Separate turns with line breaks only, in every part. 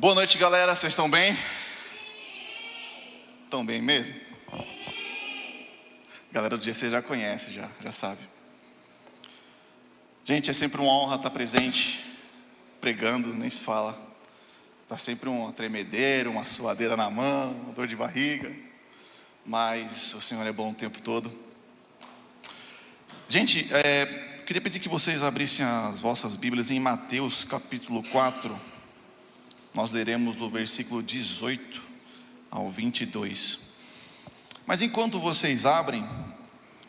Boa noite, galera. Vocês estão bem? Estão bem mesmo? Galera do dia você já conhece, já sabe. Gente, é sempre uma honra estar presente, pregando, nem se fala. Tá sempre uma tremedeira, uma suadeira na mão, uma dor de barriga. Mas o Senhor é bom o tempo todo. Gente, queria pedir que vocês abrissem as vossas Bíblias em Mateus capítulo 4. Nós leremos do versículo 18 ao 22. Mas enquanto vocês abrem,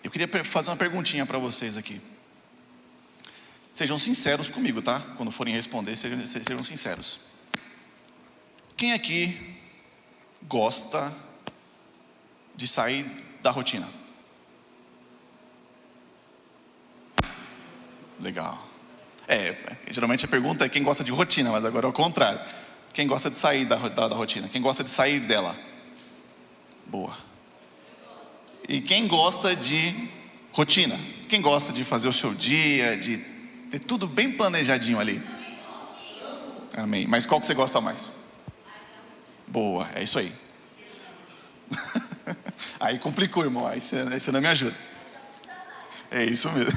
eu queria fazer uma perguntinha para vocês aqui. Sejam sinceros comigo, tá? Quando forem responder, sejam sinceros. Quem aqui gosta de sair da rotina? Legal. Geralmente a pergunta é quem gosta de rotina, mas agora é o contrário. Quem gosta de sair da rotina? Quem gosta de sair dela? Boa. E quem gosta de rotina? Quem gosta de fazer o seu dia, de ter tudo bem planejadinho ali? Amém. Mas qual que você gosta mais? Boa, é isso aí. Aí complicou, irmão. Aí você não me ajuda. É isso mesmo.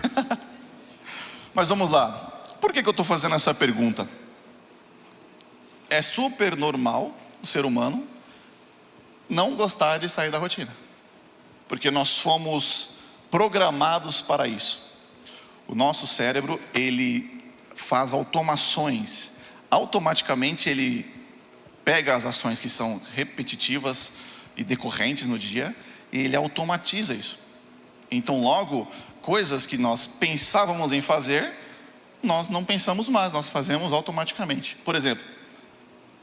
Mas vamos lá. Por que eu estou fazendo essa pergunta? É super normal o ser humano não gostar de sair da rotina, porque nós fomos programados para isso. O nosso cérebro, ele faz automações. Automaticamente ele pega as ações que são repetitivas e decorrentes no dia, e ele automatiza isso. Então logo, coisas que nós pensávamos em fazer, nós não pensamos mais, nós fazemos automaticamente. Por exemplo,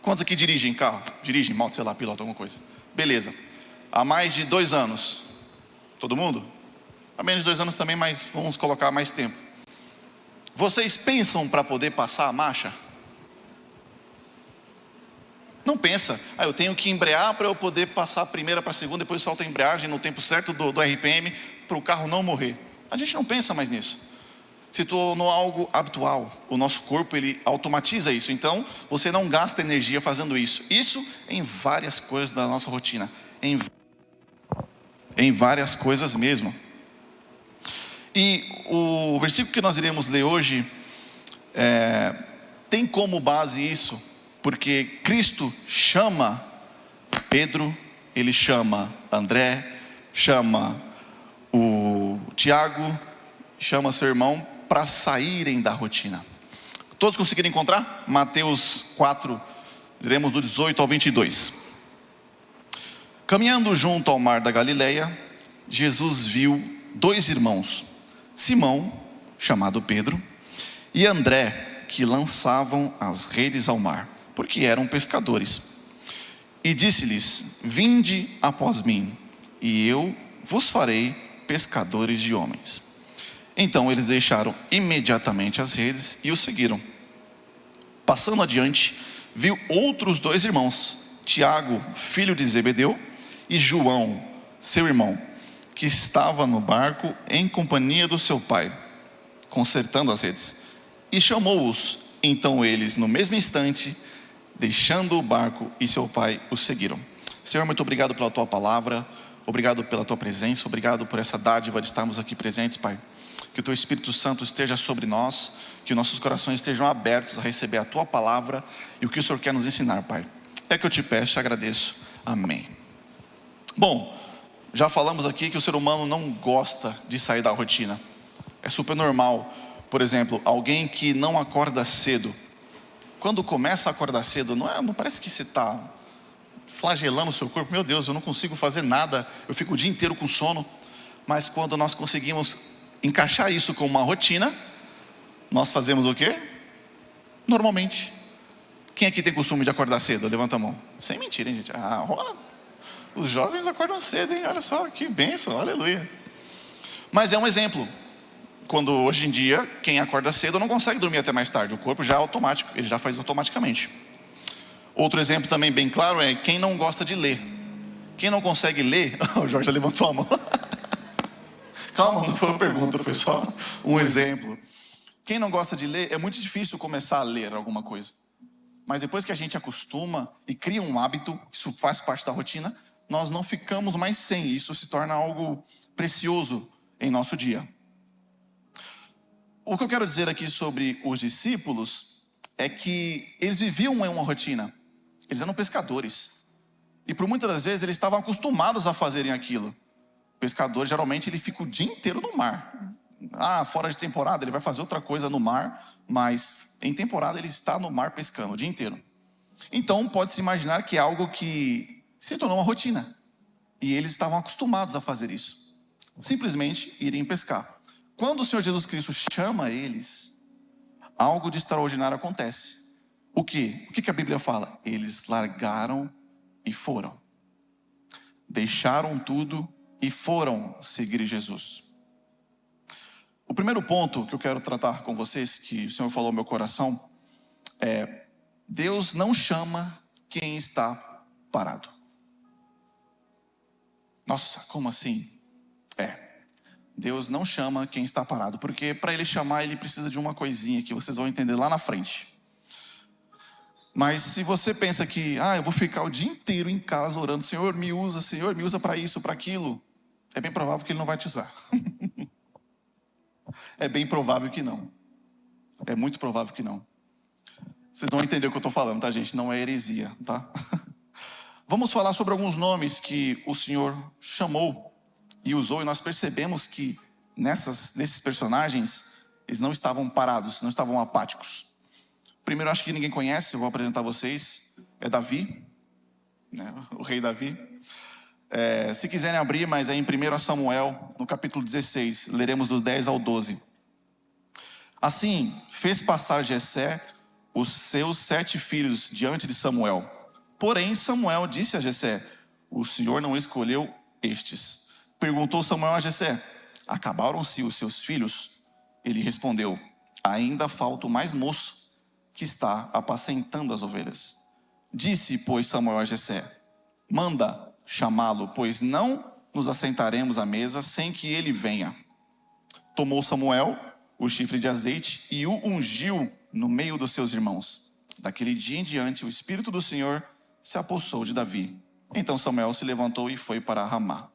quantos aqui dirigem carro? Dirigem moto, sei lá, pilotam alguma coisa. Beleza. Há mais de 2 anos. Todo mundo? Há menos de 2 anos também, mas vamos colocar mais tempo. Vocês pensam para poder passar a marcha? Não pensa. Eu tenho que embrear para eu poder passar a primeira para a segunda, depois solto a embreagem no tempo certo do RPM para o carro não morrer. A gente não pensa mais nisso. Se tornou algo habitual. O nosso corpo, ele automatiza isso. Então, você não gasta energia fazendo isso. Isso em várias coisas da nossa rotina. Em várias coisas mesmo. E o versículo que nós iremos ler hoje tem como base isso. Porque Cristo chama Pedro, ele chama André, chama o Tiago, chama seu irmão para saírem da rotina. Todos conseguiram encontrar? Mateus 4, iremos do 18 ao 22. Caminhando junto ao mar da Galileia, Jesus viu 2 irmãos, Simão, chamado Pedro, e André, que lançavam as redes ao mar, porque eram pescadores. E disse-lhes: vinde após mim, e eu vos farei pescadores de homens. Então eles deixaram imediatamente as redes e o seguiram. Passando adiante, viu outros 2 irmãos, Tiago, filho de Zebedeu, e João, seu irmão, que estava no barco em companhia do seu pai, consertando as redes. E chamou-os. Então eles, no mesmo instante, deixando o barco e seu pai, os seguiram. Senhor, muito obrigado pela tua palavra, obrigado pela tua presença, obrigado por essa dádiva de estarmos aqui presentes, Pai. Que o teu Espírito Santo esteja sobre nós, que nossos corações estejam abertos a receber a tua palavra e o que o Senhor quer nos ensinar, Pai. É que eu te peço, te agradeço. Amém. Bom, já falamos aqui que o ser humano não gosta de sair da rotina. É super normal. Por exemplo, alguém que não acorda cedo. Quando começa a acordar cedo, não parece que você está flagelando o seu corpo. Meu Deus, eu não consigo fazer nada, eu fico o dia inteiro com sono. Mas quando nós conseguimos encaixar isso com uma rotina, nós fazemos o quê? Normalmente. Quem aqui tem costume de acordar cedo? Levanta a mão. Sem mentira, hein, gente? Os jovens acordam cedo, hein? Olha só, que bênção, aleluia. Mas é um exemplo. Quando hoje em dia, quem acorda cedo não consegue dormir até mais tarde. O corpo já é automático, ele já faz automaticamente. Outro exemplo também bem claro é quem não gosta de ler. Quem não consegue ler... O Jorge já levantou a mão. Calma, não foi uma pergunta, foi só um exemplo. Quem não gosta de ler, é muito difícil começar a ler alguma coisa. Mas depois que a gente acostuma e cria um hábito, isso faz parte da rotina, nós não ficamos mais sem. Isso se torna algo precioso em nosso dia. O que eu quero dizer aqui sobre os discípulos é que eles viviam em uma rotina. Eles eram pescadores. E por muitas das vezes eles estavam acostumados a fazerem aquilo. O pescador geralmente ele fica o dia inteiro no mar. Fora de temporada ele vai fazer outra coisa no mar, mas em temporada ele está no mar pescando o dia inteiro. Então pode-se imaginar que é algo que se tornou uma rotina. E eles estavam acostumados a fazer isso. Simplesmente irem pescar. Quando o Senhor Jesus Cristo chama eles, algo de extraordinário acontece. O quê? O que a Bíblia fala? Eles largaram e foram. Deixaram tudo e foram seguir Jesus. O primeiro ponto que eu quero tratar com vocês, que o Senhor falou no meu coração, é: Deus não chama quem está parado. Nossa, como assim? Deus não chama quem está parado, porque para Ele chamar, Ele precisa de uma coisinha que vocês vão entender lá na frente. Mas se você pensa que, eu vou ficar o dia inteiro em casa orando, Senhor me usa para isso, para aquilo, é bem provável que Ele não vai te usar. É bem provável que não. É muito provável que não. Vocês vão entender o que eu estou falando, tá, gente? Não é heresia, tá? Vamos falar sobre alguns nomes que o Senhor chamou e usou, e nós percebemos que nesses personagens, eles não estavam parados, não estavam apáticos. Primeiro, acho que ninguém conhece, eu vou apresentar a vocês, é Davi, né? O rei Davi. Se quiserem abrir, mas é em 1 Samuel, no capítulo 16, leremos dos 10 ao 12. Assim, fez passar Jessé os seus 7 filhos diante de Samuel. Porém, Samuel disse a Jessé: o Senhor não escolheu estes. Perguntou Samuel a Jessé: acabaram-se os seus filhos? Ele respondeu: ainda falta o mais moço, que está apacentando as ovelhas. Disse, pois, Samuel a Jessé: manda chamá-lo, pois não nos assentaremos à mesa sem que ele venha. Tomou Samuel o chifre de azeite e o ungiu no meio dos seus irmãos. Daquele dia em diante, o Espírito do Senhor se apossou de Davi. Então Samuel se levantou e foi para Ramá.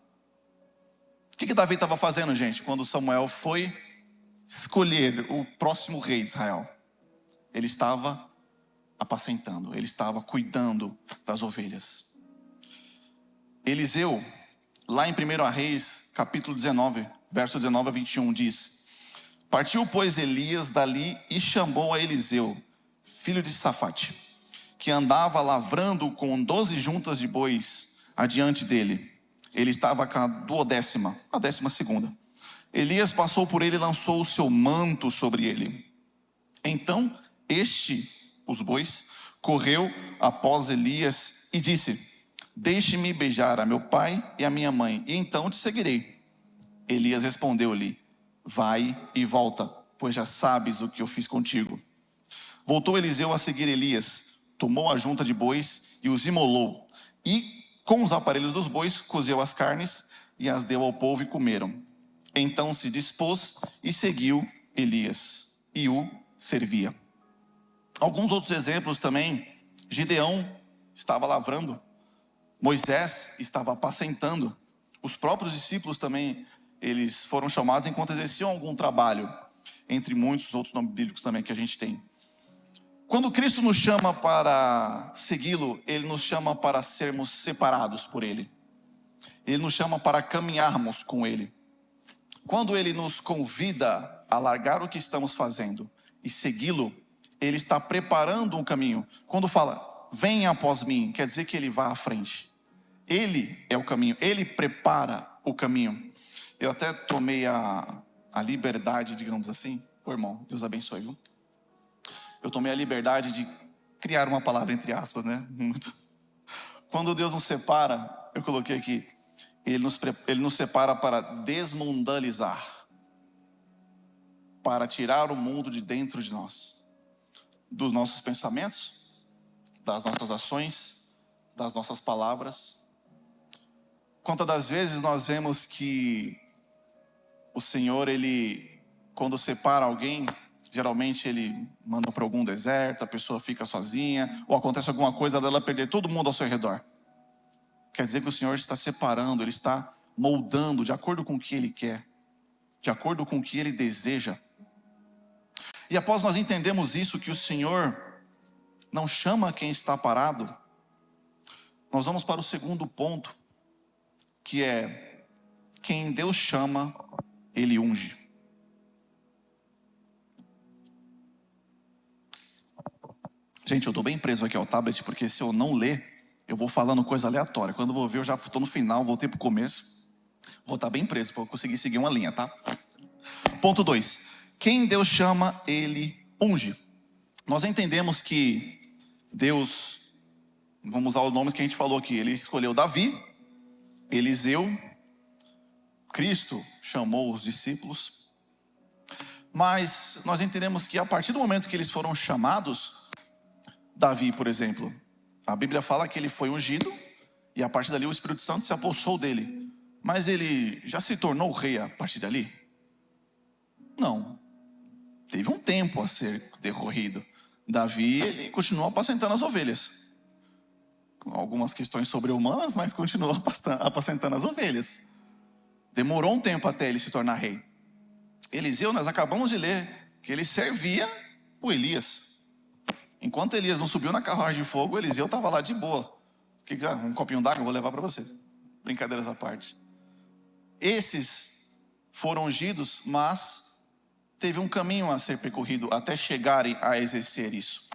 O que Davi estava fazendo, gente, quando Samuel foi escolher o próximo rei de Israel? Ele estava apacentando, ele estava cuidando das ovelhas. Eliseu, lá em 1 Reis, capítulo 19, verso 19 a 21, diz: partiu, pois, Elias dali e chamou a Eliseu, filho de Safate, que andava lavrando com 12 juntas de bois adiante dele. Ele estava com a 12ª. Elias passou por ele e lançou o seu manto sobre ele. Então os bois, correu após Elias e disse: deixe-me beijar a meu pai e a minha mãe, e então te seguirei. Elias respondeu-lhe: vai e volta, pois já sabes o que eu fiz contigo. Voltou Eliseu a seguir Elias, tomou a junta de bois e os imolou, e com os aparelhos dos bois cozeu as carnes e as deu ao povo e comeram. Então se dispôs e seguiu Elias e o servia. Alguns outros exemplos também: Gideão estava lavrando, Moisés estava apacentando, os próprios discípulos também, eles foram chamados enquanto exerciam algum trabalho, entre muitos outros nomes bíblicos também que a gente tem. Quando Cristo nos chama para segui-lo, Ele nos chama para sermos separados por Ele. Ele nos chama para caminharmos com Ele. Quando Ele nos convida a largar o que estamos fazendo e segui-lo, Ele está preparando um caminho. Quando fala, venha após mim, quer dizer que Ele vai à frente. Ele é o caminho, Ele prepara o caminho. Eu até tomei a liberdade, digamos assim. Ô irmão, Deus abençoe, viu? Eu tomei a liberdade de criar uma palavra entre aspas, né? Quando Deus nos separa, eu coloquei aqui, Ele nos separa para desmundalizar, para tirar o mundo de dentro de nós, dos nossos pensamentos, das nossas ações, das nossas palavras. Quantas das vezes nós vemos que o Senhor, Ele, quando separa alguém, Geralmente ele manda para algum deserto, a pessoa fica sozinha, ou acontece alguma coisa dela perder todo mundo ao seu redor. Quer dizer que o Senhor está separando, Ele está moldando de acordo com o que Ele quer, de acordo com o que Ele deseja. E após nós entendemos isso, que o Senhor não chama quem está parado, nós vamos para o segundo ponto, que é: quem Deus chama, Ele unge. Gente, eu estou bem preso aqui ao tablet, porque se eu não ler, eu vou falando coisa aleatória. Quando eu vou ver, eu já estou no final, voltei para o começo. Vou estar bem preso para eu conseguir seguir uma linha, tá? Ponto 2. Quem Deus chama, Ele unge. Nós entendemos que Deus, vamos usar os nomes que a gente falou aqui, Ele escolheu Davi, Eliseu, Cristo chamou os discípulos. Mas nós entendemos que a partir do momento que eles foram chamados, Davi, por exemplo, a Bíblia fala que ele foi ungido, e a partir dali o Espírito Santo se apossou dele. Mas ele já se tornou rei a partir dali? Não. Teve um tempo a ser decorrido. Davi, ele continuou apacentando as ovelhas. Com algumas questões sobre-humanas, mas continuou apacentando as ovelhas. Demorou um tempo até ele se tornar rei. Eliseu, nós acabamos de ler que ele servia o Elias. Enquanto Elias não subiu na carruagem de fogo, Eliseu estava lá de boa. Um copinho d'água eu vou levar para você. Brincadeiras à parte. Esses foram ungidos, mas teve um caminho a ser percorrido até chegarem a exercer isso.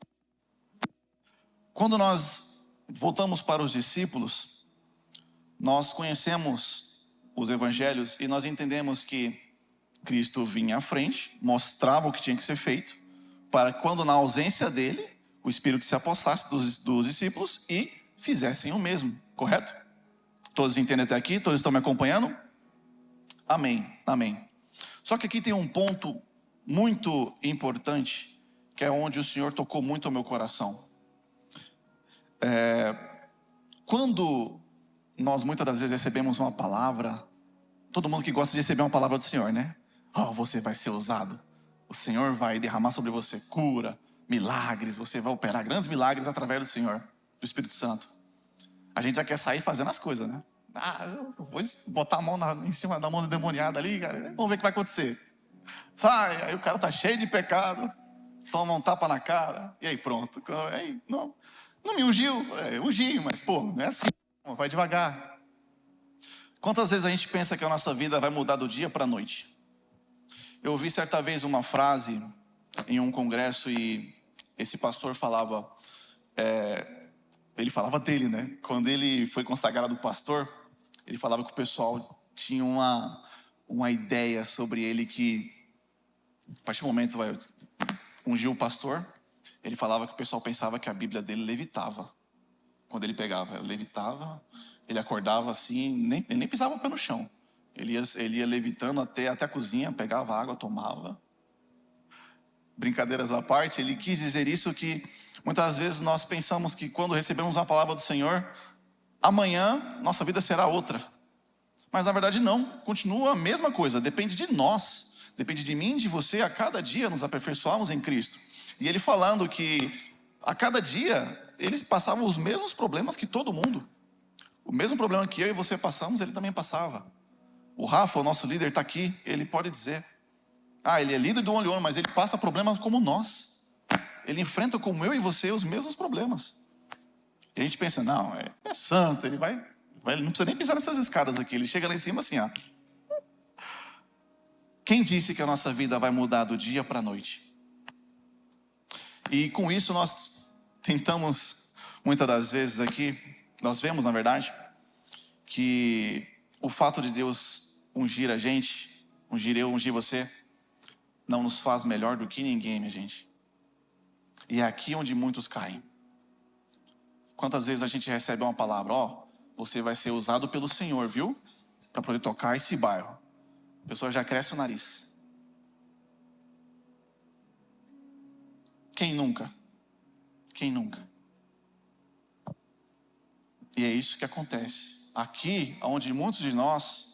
Quando nós voltamos para os discípulos, nós conhecemos os evangelhos e nós entendemos que Cristo vinha à frente, mostrava o que tinha que ser feito, para quando na ausência dele, o Espírito se apossasse dos discípulos e fizessem o mesmo, correto? Todos entendem até aqui? Todos estão me acompanhando? Amém, amém. Só que aqui tem um ponto muito importante, que é onde o Senhor tocou muito ao meu coração. Quando nós muitas das vezes recebemos uma palavra, todo mundo que gosta de receber uma palavra do Senhor, né? Oh, você vai ser usado, o Senhor vai derramar sobre você cura, milagres, você vai operar grandes milagres através do Senhor, do Espírito Santo. A gente já quer sair fazendo as coisas, né? Eu vou botar a mão em cima da mão endemoniada ali, cara, vamos ver o que vai acontecer. Sai, aí o cara tá cheio de pecado, toma um tapa na cara, e aí pronto. Aí, não me ungiu, ungi, mas pô, não é assim, vai devagar. Quantas vezes a gente pensa que a nossa vida vai mudar do dia para a noite? Eu ouvi certa vez uma frase em um congresso e esse pastor falava, ele falava dele, né? Quando ele foi consagrado pastor, ele falava que o pessoal tinha uma ideia sobre ele que, a partir do momento vai ungir o pastor, ele falava que o pessoal pensava que a Bíblia dele levitava. Quando ele pegava, levitava, ele acordava assim, nem pisava o pé no chão. Ele ia levitando até a cozinha, pegava água, tomava. Brincadeiras à parte, ele quis dizer isso, que muitas vezes nós pensamos que quando recebemos uma palavra do Senhor, amanhã nossa vida será outra. Mas na verdade não, continua a mesma coisa, depende de nós, depende de mim e de você, a cada dia nos aperfeiçoarmos em Cristo. E ele falando que a cada dia eles passavam os mesmos problemas que todo mundo. O mesmo problema que eu e você passamos, ele também passava. O Rafa, o nosso líder, está aqui, ele pode dizer, ele é líder do One, mas ele passa problemas como nós. Ele enfrenta como eu e você os mesmos problemas. E a gente pensa, não, é santo, ele não precisa nem pisar nessas escadas aqui, ele chega lá em cima assim, ó. Quem disse que a nossa vida vai mudar do dia para a noite? E com isso nós tentamos, muitas das vezes aqui, nós vemos na verdade, que o fato de Deus ungir a gente, ungir eu, ungir você, não nos faz melhor do que ninguém, minha gente. E é aqui onde muitos caem. Quantas vezes a gente recebe uma palavra, você vai ser usado pelo Senhor, viu? Para poder tocar esse bairro. A pessoa já cresce o nariz. Quem nunca? Quem nunca? E é isso que acontece. Aqui, onde muitos de nós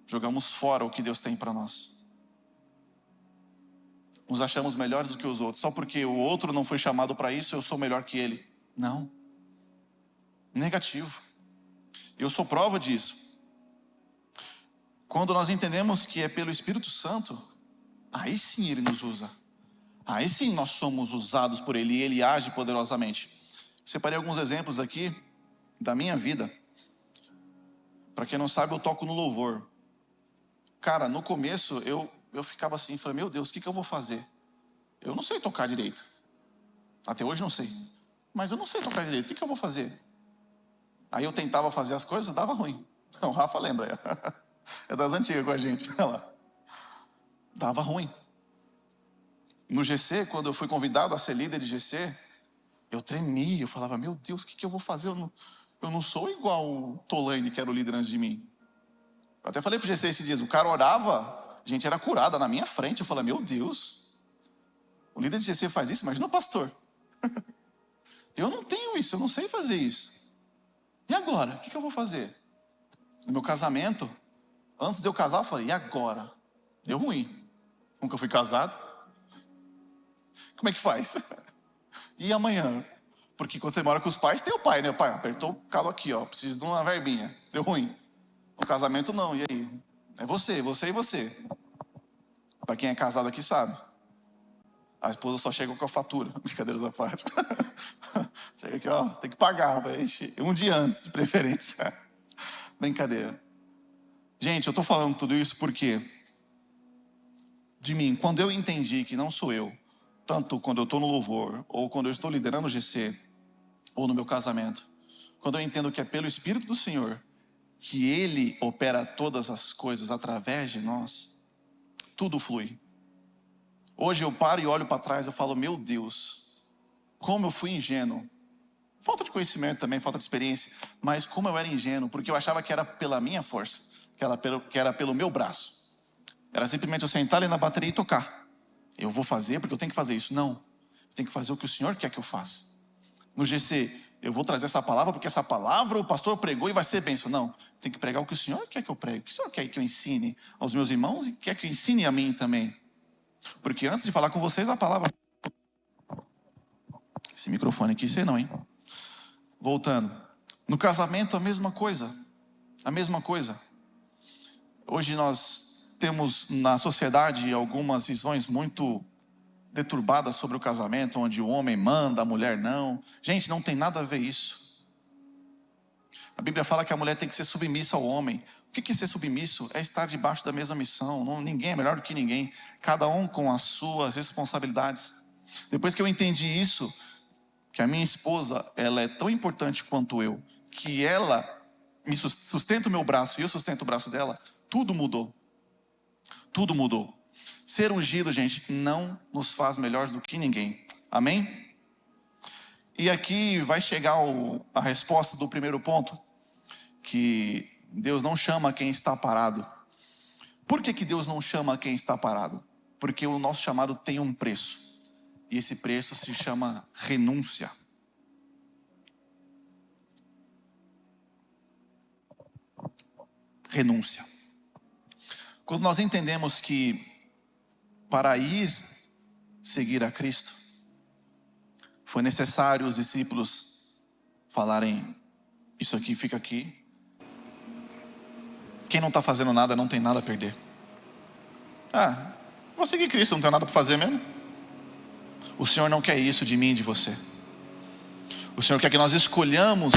jogamos fora o que Deus tem para nós. nos achamos melhores do que os outros. Só porque o outro não foi chamado para isso, eu sou melhor que ele. Não. Negativo. Eu sou prova disso. Quando nós entendemos que é pelo Espírito Santo, aí sim Ele nos usa. Aí sim nós somos usados por Ele e Ele age poderosamente. Separei alguns exemplos aqui da minha vida. Para quem não sabe, eu toco no louvor. Cara, no começo eu ficava assim, falei, meu Deus, o que eu vou fazer? Eu não sei tocar direito. Até hoje não sei. Mas eu não sei tocar direito, o que eu vou fazer? Aí eu tentava fazer as coisas, dava ruim. O Rafa lembra, é das antigas com a gente. Olha lá. Dava ruim. No GC, quando eu fui convidado a ser líder de GC, eu tremia, eu falava, meu Deus, o que eu vou fazer? Eu não sou igual o Tolaine, que era o líder antes de mim. Eu até falei pro GC esses dias, o cara orava, a gente era curada na minha frente. Eu falei, meu Deus, o líder de GC faz isso? Imagina o pastor. Eu não tenho isso, eu não sei fazer isso. E agora? O que eu vou fazer? No meu casamento, antes de eu casar, eu falei, e agora? Deu ruim. Nunca fui casado. Como é que faz? E amanhã? Porque quando você mora com os pais, tem o pai, né? O pai apertou o calo aqui, ó. Preciso de uma verbinha. Deu ruim. No casamento, não. E aí? É você e você. Para quem é casado aqui, sabe. A esposa só chega com a fatura. Brincadeiras à parte. Chega aqui, ó. Tem que pagar. Um dia antes, de preferência. Brincadeira. Gente, eu tô falando tudo isso porque de mim, quando eu entendi que não sou eu, tanto quando eu estou no louvor, ou quando eu estou liderando o GC, ou no meu casamento, quando eu entendo que é pelo Espírito do Senhor, que Ele opera todas as coisas através de nós, tudo flui. Hoje eu paro e olho para trás, eu falo, meu Deus, como eu fui ingênuo. Falta de conhecimento também, falta de experiência, mas como eu era ingênuo, porque eu achava que era pela minha força, que era pelo meu braço. Era simplesmente eu sentar ali na bateria e tocar. Eu vou fazer porque eu tenho que fazer isso. Não, eu tenho que fazer o que o Senhor quer que eu faça. No GC, eu vou trazer essa palavra porque essa palavra o pastor pregou e vai ser bênção. Não, eu tenho que pregar o que o Senhor quer que eu pregue. O que o Senhor quer que eu ensine aos meus irmãos e quer que eu ensine a mim também. Porque antes de falar com vocês, a palavra... Esse microfone aqui, sei não, hein? Voltando. No casamento, a mesma coisa. A mesma coisa. Hoje nós temos na sociedade algumas visões muito deturbadas sobre o casamento, onde o homem manda, a mulher não. Gente, não tem nada a ver isso. A Bíblia fala que a mulher tem que ser submissa ao homem. O que é ser submisso? É estar debaixo da mesma missão. Ninguém é melhor do que ninguém. Cada um com as suas responsabilidades. Depois que eu entendi isso, que a minha esposa, ela é tão importante quanto eu, que ela me sustenta o meu braço e eu sustento o braço dela, tudo mudou. Tudo mudou. Ser ungido, gente, não nos faz melhores do que ninguém. Amém? E aqui vai chegar a resposta do primeiro ponto, que Deus não chama quem está parado. Por que Deus não chama quem está parado? Porque o nosso chamado tem um preço. E esse preço se chama renúncia. Renúncia. Quando nós entendemos que para ir seguir a Cristo, foi necessário os discípulos falarem, isso aqui fica aqui. Quem não está fazendo nada não tem nada a perder. Vou seguir Cristo, não tenho nada para fazer mesmo. O Senhor não quer isso de mim e de você. O Senhor quer que nós escolhamos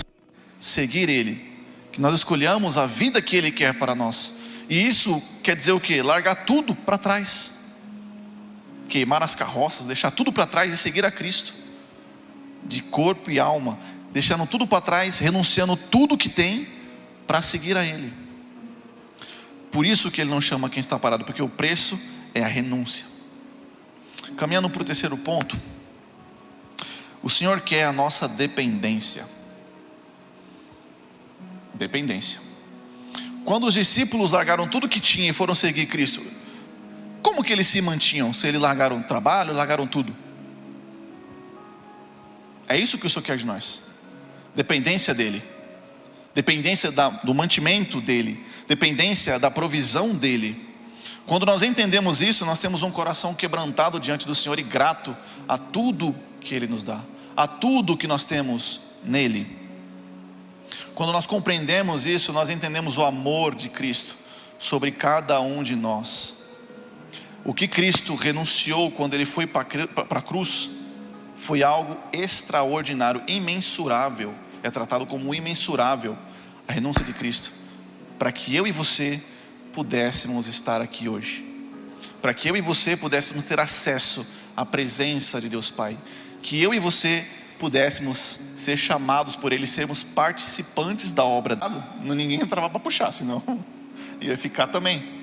seguir Ele, que nós escolhamos a vida que Ele quer para nós. E isso quer dizer o quê? Largar tudo para trás. Queimar as carroças, deixar tudo para trás e seguir a Cristo. De corpo e alma. Deixando tudo para trás, renunciando tudo que tem para seguir a Ele. Por isso que Ele não chama quem está parado, porque o preço é a renúncia. Caminhando para o terceiro ponto. O Senhor quer a nossa dependência. Dependência. Quando os discípulos largaram tudo que tinham e foram seguir Cristo, como que eles se mantinham? Se eles largaram o trabalho, largaram tudo. É isso que o Senhor quer de nós. Dependência dEle. Dependência do mantimento dEle. Dependência da provisão dEle. Quando nós entendemos isso, nós temos um coração quebrantado diante do Senhor e grato a tudo que Ele nos dá, a tudo que nós temos nele. Quando nós compreendemos isso, nós entendemos o amor de Cristo sobre cada um de nós. O que Cristo renunciou quando Ele foi para a cruz foi algo extraordinário, imensurável. É tratado como imensurável a renúncia de Cristo, para que eu e você pudéssemos estar aqui hoje, para que eu e você pudéssemos ter acesso à presença de Deus Pai, que eu e você pudéssemos ser chamados por Ele, sermos participantes da obra. Ninguém entrava para puxar, senão ia ficar também.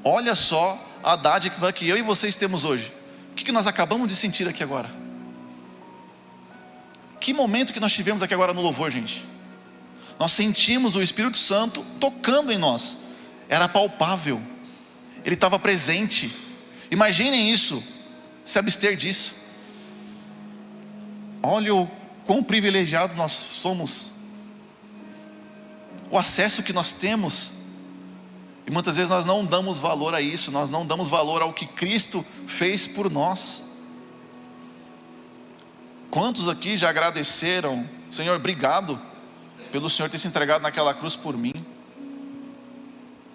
Olha só a dádiva que eu e vocês temos hoje. O que nós acabamos de sentir aqui agora? Que momento que nós tivemos aqui agora no louvor, gente? Nós sentimos o Espírito Santo tocando em nós. Era palpável. Ele estava presente. Imaginem isso, se abster disso. Olha o quão privilegiados nós somos. O acesso que nós temos. E muitas vezes nós não damos valor a isso. Nós não damos valor ao que Cristo fez por nós. Quantos aqui já agradeceram? Senhor, obrigado pelo Senhor ter se entregado naquela cruz por mim.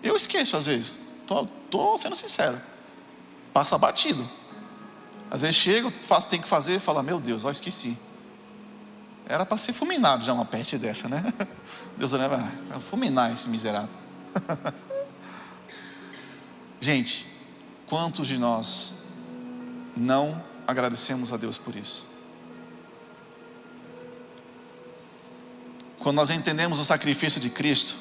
Eu esqueço às vezes. Estou sendo sincero. Passa batido. Às vezes chego, tenho que fazer e falo, meu Deus, esqueci. Era para ser fulminado já uma peste dessa, né? Deus leva a fulminar esse miserável. Gente, quantos de nós não agradecemos a Deus por isso? Quando nós entendemos o sacrifício de Cristo,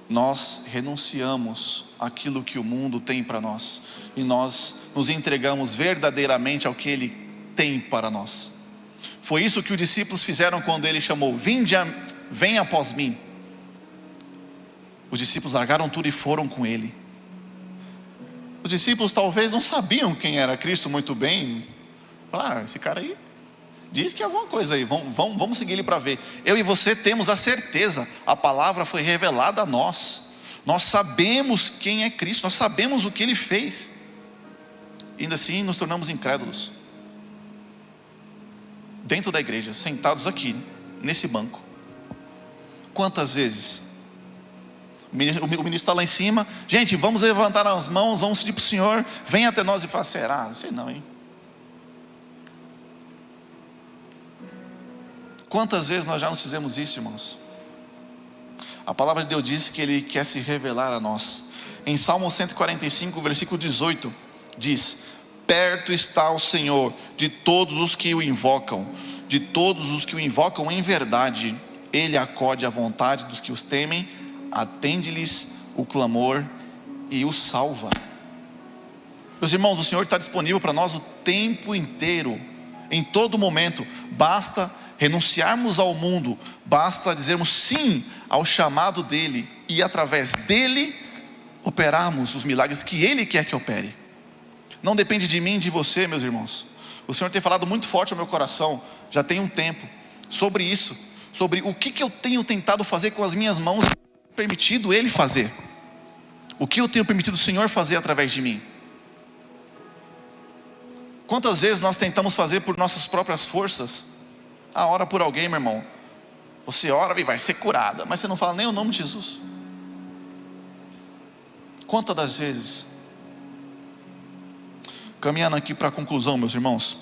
nós renunciamos àquilo que o mundo tem para nós, e nós nos entregamos verdadeiramente ao que Ele tem para nós. Foi isso que os discípulos fizeram quando Ele chamou, venha após mim. Os discípulos largaram tudo e foram com Ele. Os discípulos talvez não sabiam quem era Cristo muito bem. Falaram, esse cara aí diz que é alguma coisa aí, vamos seguir ele para ver. Eu e você temos a certeza, a palavra foi revelada a nós. Nós sabemos quem é Cristo, nós sabemos o que Ele fez. Ainda assim nos tornamos incrédulos. Dentro da igreja, sentados aqui, nesse banco. Quantas vezes o ministro está lá em cima, gente, vamos levantar as mãos, vamos pedir para o Senhor, vem até nós e fala, será? Não sei não, hein? Quantas vezes nós já nos fizemos isso, irmãos? A palavra de Deus diz que Ele quer se revelar a nós. Em Salmo 145, versículo 18, diz, perto está o Senhor de todos os que o invocam, de todos os que o invocam em verdade. Ele acode à vontade dos que os temem, atende-lhes o clamor e os salva. Meus irmãos, o Senhor está disponível para nós o tempo inteiro, em todo momento. Basta renunciarmos ao mundo, basta dizermos sim ao chamado dEle, e através dEle operarmos os milagres que Ele quer que opere. Não depende de mim e de você, meus irmãos. O Senhor tem falado muito forte ao meu coração, já tem um tempo, sobre isso, sobre o que eu tenho tentado fazer com as minhas mãos, permitido Ele fazer, o que eu tenho permitido o Senhor fazer através de mim. Quantas vezes nós tentamos fazer por nossas próprias forças? Ora por alguém, meu irmão, você ora e vai ser curada, mas você não fala nem o nome de Jesus. Quantas das vezes? Caminhando aqui para a conclusão, meus irmãos,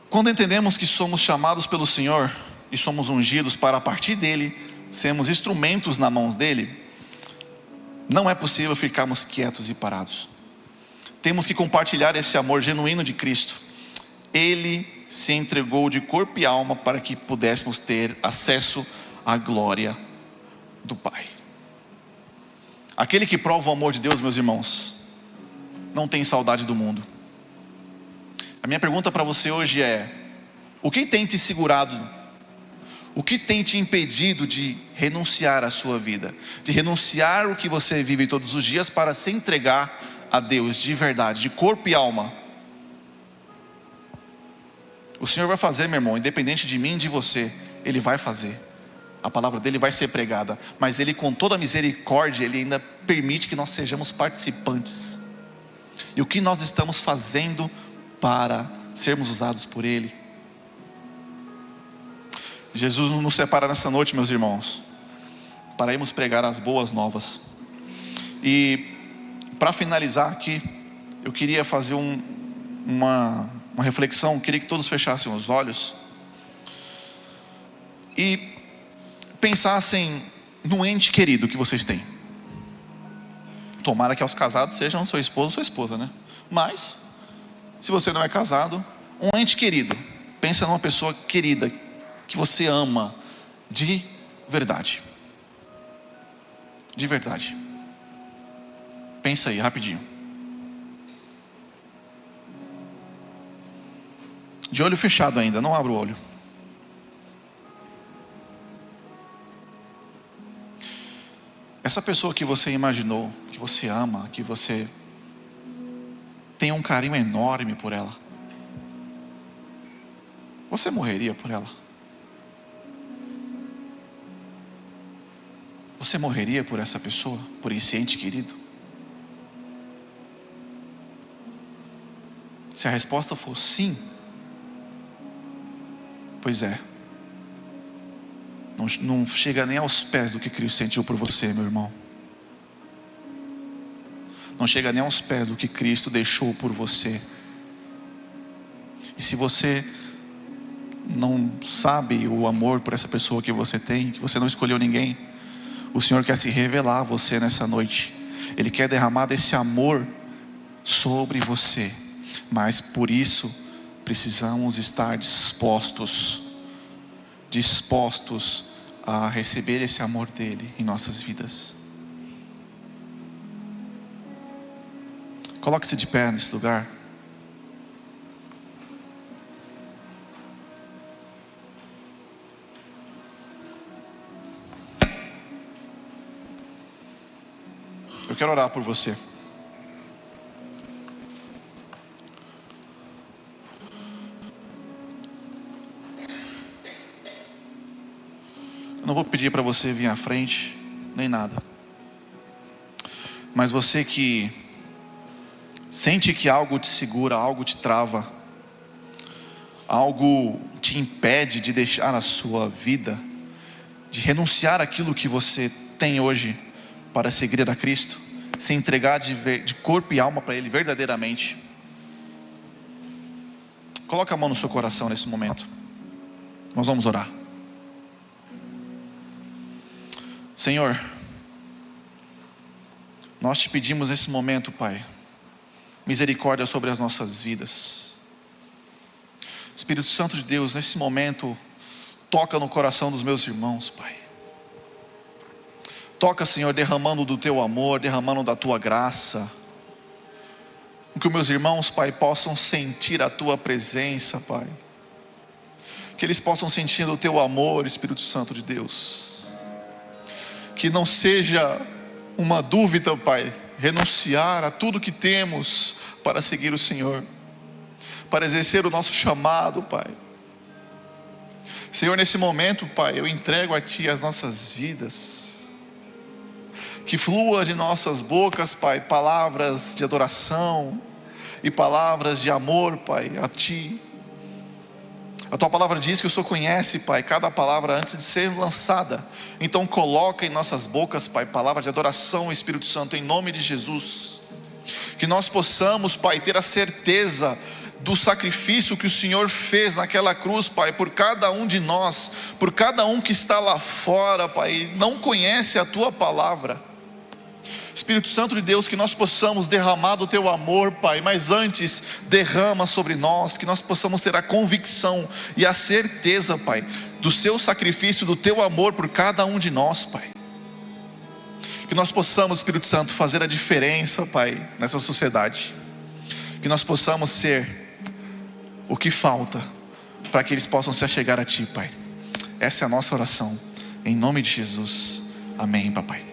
quando entendemos que somos chamados pelo Senhor e somos ungidos para a partir dEle sermos instrumentos na mão dEle, não é possível ficarmos quietos e parados. Temos que compartilhar esse amor genuíno de Cristo. Ele se entregou de corpo e alma para que pudéssemos ter acesso à glória do Pai. Aquele que prova o amor de Deus, meus irmãos, não tem saudade do mundo. A minha pergunta para você hoje é: o que tem te segurado? O que tem te impedido de renunciar à sua vida? De renunciar o que você vive todos os dias para se entregar a Deus de verdade, de corpo e alma? O Senhor vai fazer, meu irmão, independente de mim e de você, Ele vai fazer. A palavra dEle vai ser pregada, mas Ele, com toda a misericórdia, Ele ainda permite que nós sejamos participantes. E o que nós estamos fazendo para sermos usados por Ele? Jesus nos separa nessa noite, meus irmãos, para irmos pregar as boas novas. E para finalizar aqui, eu queria fazer uma reflexão. Eu queria que todos fechassem os olhos e pensassem no ente querido que vocês têm. Tomara que aos casados sejam seu esposo ou sua esposa, né? Mas, se você não é casado, um ente querido. Pensa numa pessoa querida, que você ama de verdade. De verdade. Pensa aí, rapidinho. De olho fechado ainda, não abra o olho. Essa pessoa que você imaginou, que você ama, que você tem um carinho enorme por ela, você morreria por ela? Você morreria por essa pessoa, por esse ente querido? Se a resposta for sim, pois é, não chega nem aos pés do que Cristo sentiu por você, meu irmão. Não chega nem aos pés do que Cristo deixou por você. E se você não sabe o amor por essa pessoa que você tem, que você não escolheu ninguém, o Senhor quer se revelar a você nessa noite. Ele quer derramar desse amor sobre você. Mas por isso precisamos estar dispostos a receber esse amor dele em nossas vidas. Coloque-se de pé nesse lugar. Eu quero orar por você. Eu não vou pedir para você vir à frente, nem nada. Mas você que sente que algo te segura, algo te trava, algo te impede de deixar a sua vida, de renunciar àquilo que você tem hoje para seguir a Cristo, se entregar de corpo e alma para Ele verdadeiramente. Coloca a mão no seu coração nesse momento. Nós vamos orar. Senhor, nós te pedimos nesse momento, Pai, misericórdia sobre as nossas vidas. Espírito Santo de Deus, nesse momento, toca no coração dos meus irmãos, Pai. Toca, Senhor, derramando do Teu amor, derramando da Tua graça. Que os meus irmãos, Pai, possam sentir a Tua presença, Pai. Que eles possam sentir o Teu amor, Espírito Santo de Deus. Que não seja uma dúvida, Pai, renunciar a tudo que temos para seguir o Senhor, para exercer o nosso chamado, Pai. Senhor, nesse momento, Pai, eu entrego a Ti as nossas vidas. Que flua de nossas bocas, Pai, palavras de adoração e palavras de amor, Pai, a Ti. A Tua palavra diz que o Senhor conhece, Pai, cada palavra antes de ser lançada. Então coloca em nossas bocas, Pai, palavras de adoração, Espírito Santo, em nome de Jesus. Que nós possamos, Pai, ter a certeza do sacrifício que o Senhor fez naquela cruz, Pai, por cada um de nós, por cada um que está lá fora, Pai, e não conhece a Tua palavra. Espírito Santo de Deus, que nós possamos derramar do Teu amor, Pai, mas antes derrama sobre nós, que nós possamos ter a convicção e a certeza, Pai, do Seu sacrifício, do Teu amor por cada um de nós, Pai. Que nós possamos, Espírito Santo, fazer a diferença, Pai, nessa sociedade. Que nós possamos ser o que falta para que eles possam se achegar a Ti, Pai. Essa é a nossa oração, em nome de Jesus. Amém, Papai.